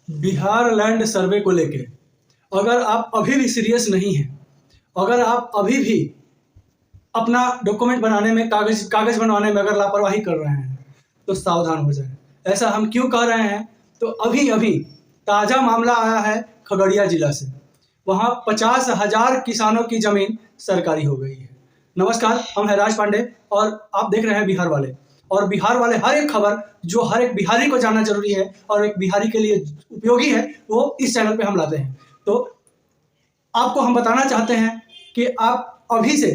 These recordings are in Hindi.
बिहार लैंड सर्वे को लेके अगर आप अभी भी सीरियस नहीं हैं, अगर आप अभी भी अपना डॉक्यूमेंट बनाने में कागज बनवाने में अगर लापरवाही कर रहे हैं तो सावधान हो जाएं। ऐसा हम क्यों कह रहे हैं? तो अभी अभी ताज़ा मामला आया है खगड़िया जिला से। वहाँ 50,000 किसानों की ज़मीन सरकारी हो गई है। नमस्कार, हम हैं राज पांडे और आप देख रहे हैं बिहार वाले। और बिहार वाले हर एक खबर जो हर एक बिहारी को जानना जरूरी है और एक बिहारी के लिए उपयोगी है, वो इस चैनल पे हम लाते हैं। तो आपको हम बताना चाहते हैं कि आप अभी से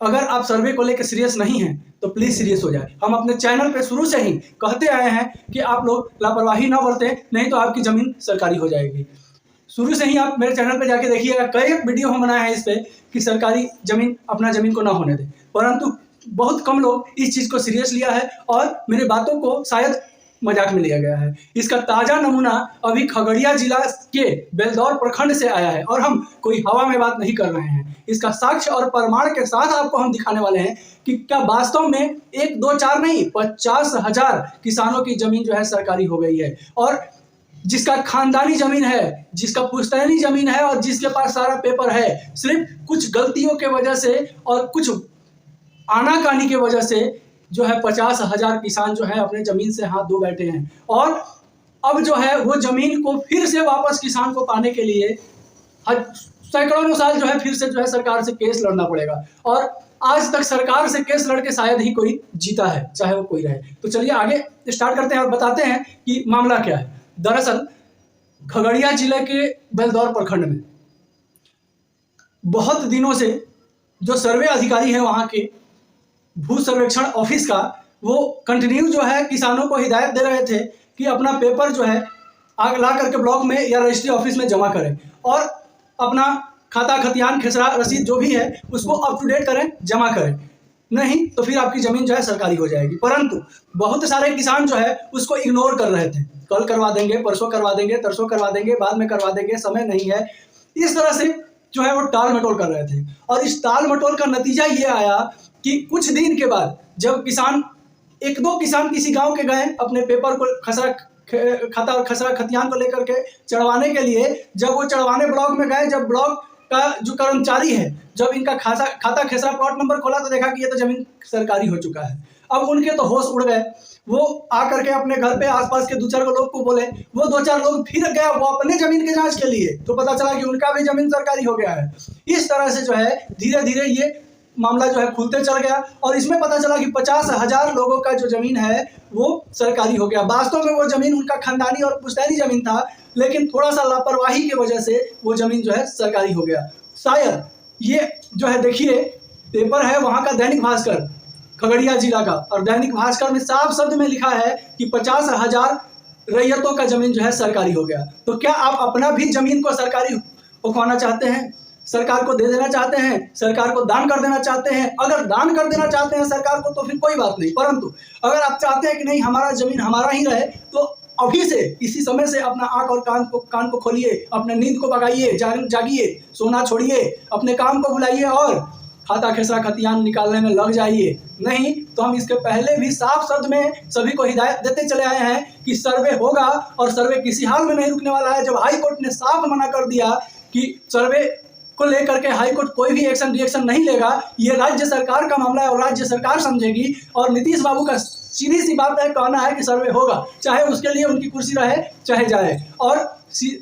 अगर आप सर्वे को लेकर सीरियस नहीं हैं तो प्लीज़ सीरियस हो जाए। हम अपने चैनल पे शुरू से ही कहते आए हैं कि आप लोग लापरवाही ना बरतें, नहीं तो आपकी ज़मीन सरकारी हो जाएगी। शुरू से ही आप मेरे चैनल पे जाके देखिएगा, कई वीडियो हम बनाए हैं इस पे कि सरकारी ज़मीन अपना ज़मीन को ना होने दें, परंतु बहुत कम लोग इस चीज़ को सीरियस लिया है और मेरी बातों को शायद मजाक में लिया गया है। इसका ताज़ा नमूना अभी खगड़िया जिला के बेलदौर प्रखंड से आया है और हम कोई हवा में बात नहीं कर रहे हैं। इसका साक्ष्य और प्रमाण के साथ आपको हम दिखाने वाले हैं कि क्या वास्तव में 1, 2, 4 नहीं 50,000 किसानों की जमीन जो है सरकारी हो गई है। और जिसका खानदानी जमीन है, जिसका पुश्तैनी जमीन है और जिसके पास सारा पेपर है, सिर्फ कुछ गलतियों के वजह से और कुछ आनाकानी की वजह से जो है 50,000 किसान जो है अपने जमीन से हाथ धो बैठे हैं। और अब जो है वो जमीन को फिर से वापस किसान को पाने के लिए सैकड़ों साल जो है फिर से जो है सरकार से केस लड़ना पड़ेगा। और आज तक सरकार से केस लड़ के शायद ही कोई जीता है, चाहे वो कोई रहे। तो चलिए आगे स्टार्ट करते हैं और बताते हैं कि मामला क्या है। दरअसल खगड़िया जिले के बेलदौर प्रखंड में बहुत दिनों से जो सर्वे अधिकारी है वहाँ के भू सर्वेक्षण ऑफिस का, वो कंटिन्यू जो है किसानों को हिदायत दे रहे थे कि अपना पेपर जो है आग ला करके ब्लॉक में या रजिस्ट्री ऑफिस में जमा करें और अपना खाता खतियान खेसरा रसीद जो भी है उसको अप टू डेट करें, जमा करें, नहीं तो फिर आपकी ज़मीन जो है सरकारी हो जाएगी। परंतु बहुत सारे किसान जो है उसको इग्नोर कर रहे थे। कल करवा देंगे, परसों करवा देंगे, तरसों करवा देंगे, बाद में करवा देंगे, समय नहीं है, इस तरह से जो है वो टाल मटोल कर रहे थे। और इस टाल मटोल का नतीजा ये आया कि कुछ दिन के बाद जब किसान 1-2 किसान किसी गांव के गए अपने पेपर को खाता और खसरा खतियान को लेकर के चढ़वाने के लिए, जब वो चढ़वाने ब्लॉक में गए, जब ब्लॉक का जो कर्मचारी है जब इनका खाता खेसरा प्लॉट नंबर खोला तो देखा कि ये तो जमीन सरकारी हो चुका है। अब उनके तो होश उड़ गए। वो आकर के अपने घर पे आसपास के 2-4 लोग को बोले, वो 2-4 लोग फिर गया वो अपने जमीन के जांच के लिए, तो पता चला कि उनका भी जमीन सरकारी हो गया है। इस तरह से जो है धीरे धीरे ये मामला जो है खुलते चल गया और इसमें पता चला कि 50,000 लोगों का जो जमीन है वो सरकारी हो गया। वास्तव में वो जमीन उनका खानदानी और पुश्तैनी जमीन था, लेकिन थोड़ा सा लापरवाही की वजह से वो जमीन जो है सरकारी हो गया। शायद ये जो है देखिए पेपर है वहाँ का दैनिक भास्कर खगड़िया जिला का, और दैनिक भास्कर में साफ शब्द में लिखा है कि 50,000 रैयतों का जमीन जो है सरकारी हो गया। तो क्या आप अपना भी जमीन को सरकारी होना चाहते हैं? सरकार को दे देना चाहते हैं? सरकार को दान कर देना चाहते हैं? अगर दान कर देना चाहते हैं सरकार को तो फिर कोई बात नहीं, परंतु अगर आप चाहते हैं कि नहीं हमारा जमीन हमारा ही रहे तो अभी से इसी समय से अपना आंख और कान को खोलिए, अपने नींद को भगाइए, जागिए, सोना छोड़िए, अपने काम को बुलाइए और खाता खेसरा खतियान निकालने में लग जाइए। नहीं तो हम इसके पहले भी साफ शब्द में सभी को हिदायत देते चले आए हैं कि सर्वे होगा और सर्वे किसी हाल में नहीं रुकने वाला है। जब हाई कोर्ट ने साफ मना कर दिया कि सर्वे को लेकर के हाई कोर्ट कोई भी रिएक्शन नहीं लेगा, ये राज्य सरकार का मामला है और राज्य सरकार समझेगी। और नीतीश बाबू का सीधी सी बात है, कहना है कि सर्वे होगा, चाहे उसके लिए उनकी कुर्सी रहे चाहे जाए। और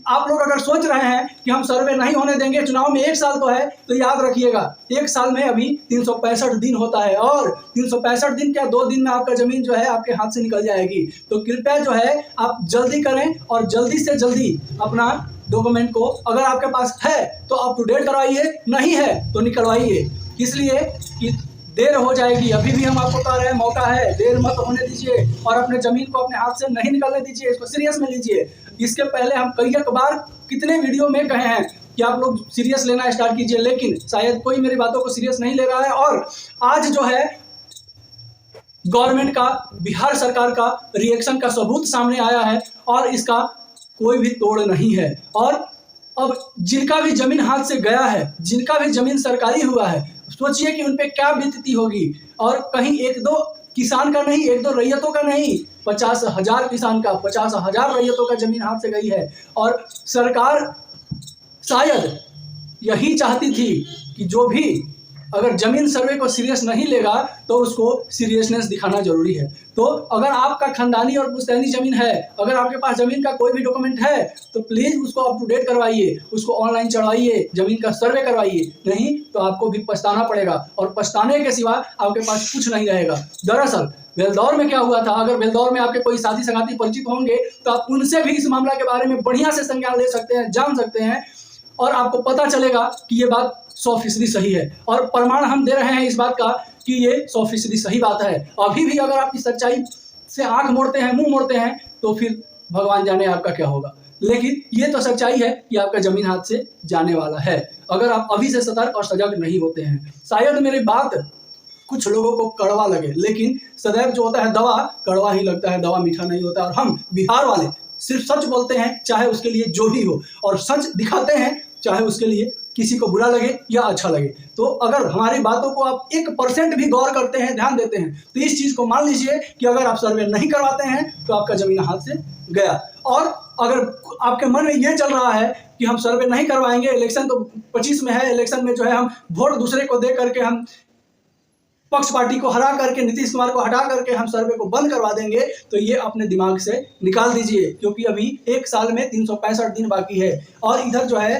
आप लोग अगर सोच रहे हैं कि हम सर्वे नहीं होने देंगे, चुनाव में 1 साल तो है, तो याद रखिएगा 1 साल में अभी 365 दिन होता है और 365 दिन क्या 2 दिन में आपका जमीन जो है आपके हाथ से निकल जाएगी। तो कृपया जो है आप जल्दी करें और जल्दी से जल्दी अपना डॉक्यूमेंट को अगर आपके पास है तो अप टू डेट करवाइए, नहीं है तो निकलवाइए, इसलिए कि देर हो जाएगी। अभी भी हम आपको कह रहे हैं मौका है, देर मत होने दीजिए और अपने ज़मीन को अपने हाथ से नहीं निकलने दीजिए, इसको सीरियस में लीजिए। इसके पहले हम कई बार कितने वीडियो में कहे हैं कि आप लोग सीरियस लेना स्टार्ट कीजिए, लेकिन शायद कोई मेरी बातों को सीरियस नहीं ले रहा है। और आज जो है गवर्नमेंट का, बिहार सरकार का रिएक्शन का सबूत सामने आया है और इसका कोई भी तोड़ नहीं है। और अब जिनका भी जमीन हाथ से गया है, जिनका भी जमीन सरकारी हुआ है, सोचिए कि उन पे क्या बीतती होगी। और कहीं 1-2 किसान का नहीं, एक दो रैयतों का नहीं, 50,000 किसान का, 50,000 रैयतों का जमीन हाथ से गई है। और सरकार शायद यही चाहती थी कि जो भी अगर जमीन सर्वे को सीरियस नहीं लेगा तो उसको सीरियसनेस दिखाना जरूरी है। तो अगर आपका खानदानी और पुश्तैनी जमीन है, अगर आपके पास जमीन का कोई भी डॉक्यूमेंट है तो प्लीज़ उसको अप टू डेट करवाइए, उसको ऑनलाइन चढ़वाइए, जमीन का सर्वे करवाइए, नहीं तो आपको भी पछताना पड़ेगा और पछताने के सिवा आपके पास कुछ नहीं रहेगा। दरअसल बेलदौर में क्या हुआ था, अगर बेलदौर में आपके कोई साथी संगाती परिचित होंगे तो आप उनसे भी इस मामला के बारे में बढ़िया से संज्ञान ले सकते हैं, जान सकते हैं और आपको पता चलेगा कि ये बात 100% सही है। और प्रमाण हम दे रहे हैं इस बात का कि ये 100% सही बात है। अभी भी अगर आप इस सच्चाई से आंख मोड़ते हैं, मुंह मोड़ते हैं तो फिर भगवान जाने आपका क्या होगा। लेकिन ये तो सच्चाई है कि आपका जमीन हाथ से जाने वाला है अगर आप अभी से सतर्क और सजग नहीं होते हैं। शायद मेरी बात कुछ लोगों को कड़वा लगे, लेकिन सदैव जो होता है दवा कड़वा ही लगता है, दवा मीठा नहीं होता। और हम बिहार वाले सिर्फ सच बोलते हैं, चाहे उसके लिए जो भी हो, और सच दिखाते हैं, चाहे उसके लिए किसी को बुरा लगे या अच्छा लगे। तो अगर हमारी बातों को आप 1% भी गौर करते हैं, ध्यान देते हैं, तो इस चीज़ को मान लीजिए कि अगर आप सर्वे नहीं करवाते हैं तो आपका जमीन हाथ से गया। और अगर आपके मन में ये चल रहा है कि हम सर्वे नहीं करवाएंगे, इलेक्शन तो 25 में है, इलेक्शन में जो है हम वोट दूसरे को दे करके, हम पक्ष पार्टी को हरा करके, नीतीश कुमार को हटा करके हम सर्वे को बंद करवा देंगे, तो ये अपने दिमाग से निकाल दीजिए, क्योंकि अभी 1 साल में 365 दिन बाकी है। और इधर जो है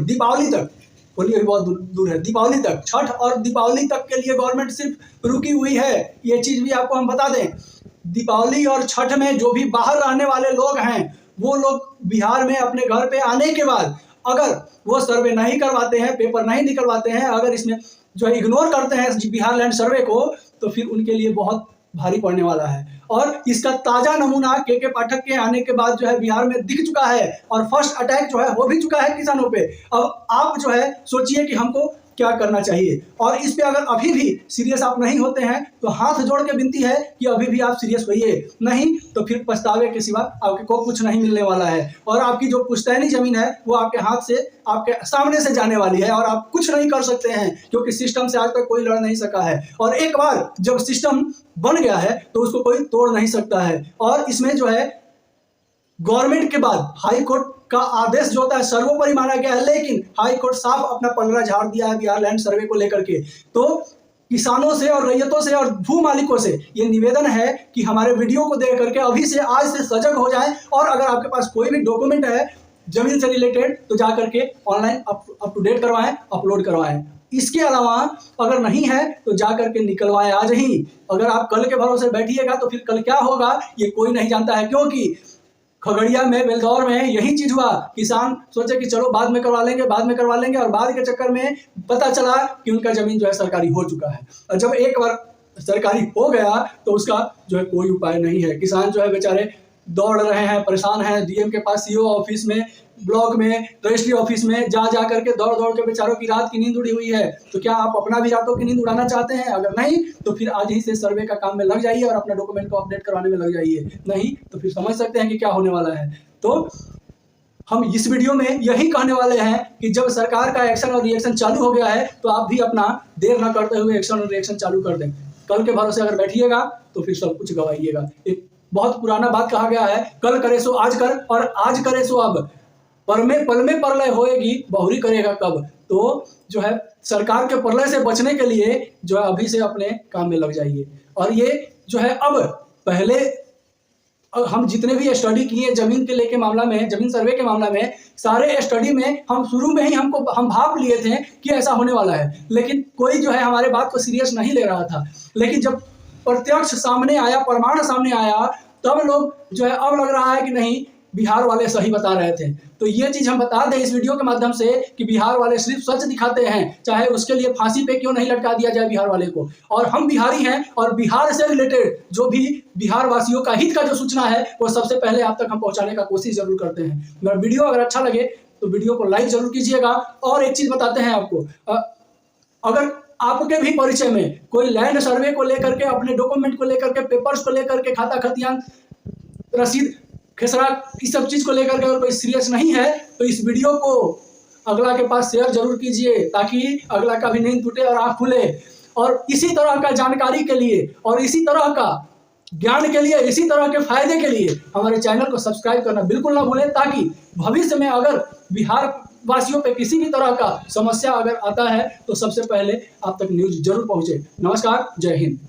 दीपावली तक, होली अभी बहुत दूर है, दीपावली तक, छठ और दीपावली तक के लिए गवर्नमेंट सिर्फ रुकी हुई है। ये चीज़ भी आपको हम बता दें, दीपावली और छठ में जो भी बाहर रहने वाले लोग हैं वो लोग बिहार में अपने घर पे आने के बाद अगर वो सर्वे नहीं करवाते हैं, पेपर नहीं निकलवाते हैं, अगर इसमें जो है इग्नोर करते हैं बिहार लैंड सर्वे को, तो फिर उनके लिए बहुत भारी पड़ने वाला है। और इसका ताज़ा नमूना के पाठक के आने के बाद जो है बिहार में दिख चुका है और फर्स्ट अटैक जो है हो भी चुका है किसानों पे। अब आप जो है सोचिए कि हमको क्या करना चाहिए। और इस पे अगर अभी भी सीरियस आप नहीं होते हैं तो हाथ जोड़ के विनती है कि अभी भी आप सीरियस होइए, नहीं तो फिर पछतावे के सिवा आपके को कुछ नहीं मिलने वाला है। और आपकी जो पुश्तैनी जमीन है वो आपके हाथ से, आपके सामने से जाने वाली है और आप कुछ नहीं कर सकते हैं, क्योंकि सिस्टम से आज तक कोई लड़ नहीं सका है। और एक बार जब सिस्टम बन गया है तो उसको कोई तोड़ नहीं सकता है। और इसमें जो है गवर्नमेंट के बाद हाई कोर्ट का आदेश जो होता है सर्वोपरि माना गया है, लेकिन हाई कोर्ट साफ अपना पलड़ा झाड़ दिया है बिहार लैंड सर्वे को लेकर के। तो किसानों से और रैयतों से और भू मालिकों से ये निवेदन है कि हमारे वीडियो को देख करके अभी से, आज से सजग हो जाएं। और अगर आपके पास कोई भी डॉक्यूमेंट है जमीन से रिलेटेड तो जा करके ऑनलाइन अप टू डेट करवाएं, अपलोड करवाएं। इसके अलावा अगर नहीं है तो जा करके निकलवाएं आज ही। अगर आप कल के भरोसे बैठिएगा तो फिर कल क्या होगा ये कोई नहीं जानता है, क्योंकि खगड़िया में, बेलदौर में यही चीज हुआ। किसान सोचे कि चलो बाद में करवा लेंगे, बाद में करवा लेंगे, और बाद के चक्कर में पता चला कि उनका जमीन जो है सरकारी हो चुका है। और जब एक बार सरकारी हो गया तो उसका जो है कोई उपाय नहीं है। किसान जो है बेचारे दौड़ रहे हैं, परेशान हैं, डीएम के पास, सीओ ऑफिस में, ब्लॉक में, रजिस्ट्री ऑफिस में जा करके दौड़ के बेचारों की रात की नींद उड़ी हुई है। तो क्या आप अपना भी रातों की नींद उड़ाना चाहते हैं? अगर नहीं तो फिर आज ही से सर्वे का काम में लग जाइए और अपना डॉक्यूमेंट को अपडेट करवाने में लग जाइए, नहीं तो फिर समझ सकते हैं कि क्या होने वाला है। तो हम इस वीडियो में यही कहने वाले हैं कि जब सरकार का एक्शन और रिएक्शन चालू हो गया है तो आप भी अपना देर न करते हुए एक्शन और रिएक्शन चालू कर दें। कल के भरोसे अगर बैठिएगा तो फिर सब कुछ गवाइएगा। एक बहुत पुराना बात कहा गया है, कल करे सो आज कर और आज करे सो अब, पल में प्रलय होएगी, बहुरी करेगा कब। तो जो है सरकार के प्रलय से बचने के लिए जो है अभी से अपने काम में लग जाइए। और ये जो है अब पहले हम जितने भी स्टडी किए जमीन के लेके मामला में, जमीन सर्वे के मामला में, सारे स्टडी में हम शुरू में ही हम भाप लिए थे कि ऐसा होने वाला है, लेकिन कोई जो है हमारे बात को सीरियस नहीं ले रहा था। लेकिन जब प्रत्यक्ष सामने आया, प्रमाण सामने आया, तब लोग जो है अब लग रहा है कि नहीं बिहार वाले सही बता रहे थे। तो ये चीज हम बता दें इस वीडियो के माध्यम से कि बिहार वाले सिर्फ सच दिखाते हैं, चाहे उसके लिए फांसी पे क्यों नहीं लटका दिया जाए बिहार वाले को। और हम बिहारी हैं और बिहार से रिलेटेड जो भी बिहार वासियों का हित का जो सूचना है वो सबसे पहले आप तक हम पहुंचाने का कोशिश जरूर करते हैं। मेरा वीडियो अगर अच्छा लगे तो वीडियो को लाइक जरूर कीजिएगा। और एक चीज बताते हैं आपको, अगर आपके भी परिचय में कोई लैंड सर्वे को लेकर के, अपने डॉक्यूमेंट को लेकर के, पेपर्स को लेकर के, खाता खतियान, रसीद, खेसरा, इस सब चीज को लेकर के अगर कोई सीरियस नहीं है तो इस वीडियो को अगला के पास शेयर जरूर कीजिए, ताकि अगला का भी नींद टूटे और आँख खुले। और इसी तरह का जानकारी के लिए और इसी तरह का ज्ञान के लिए, इसी तरह के फायदे के लिए हमारे चैनल को सब्सक्राइब करना बिल्कुल ना भूलें, ताकि भविष्य में अगर बिहार वासियों पे किसी भी तरह का समस्या अगर आता है तो सबसे पहले आप तक न्यूज जरूर पहुंचे। नमस्कार, जय हिंद।